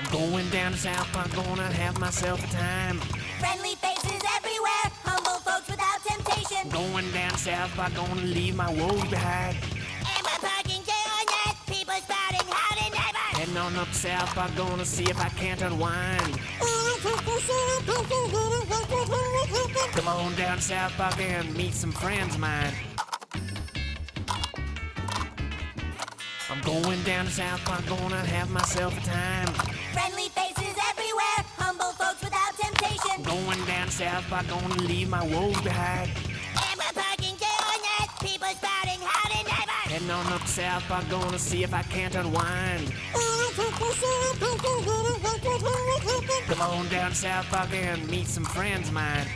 I'm going down to South Park, gonna have myself a time. Friendly faces everywhere, humble folks without temptation. Going down to South Park, gonna leave my woes behind. Am I parking on that? People spouting howdy neighbor. Heading on up South Park, gonna see if I can't unwind. Come on down to South Park and meet some friends of mine. I'm going down to South Park, gonna have myself a time. Friendly faces everywhere, humble folks without temptation. Going down to South Park, gonna leave my woes behind. Am I parking on that? People spouting howdy neighbor. Heading on up South Park, gonna see if I can't unwind. Come on down to South Park and meet some friends of mine.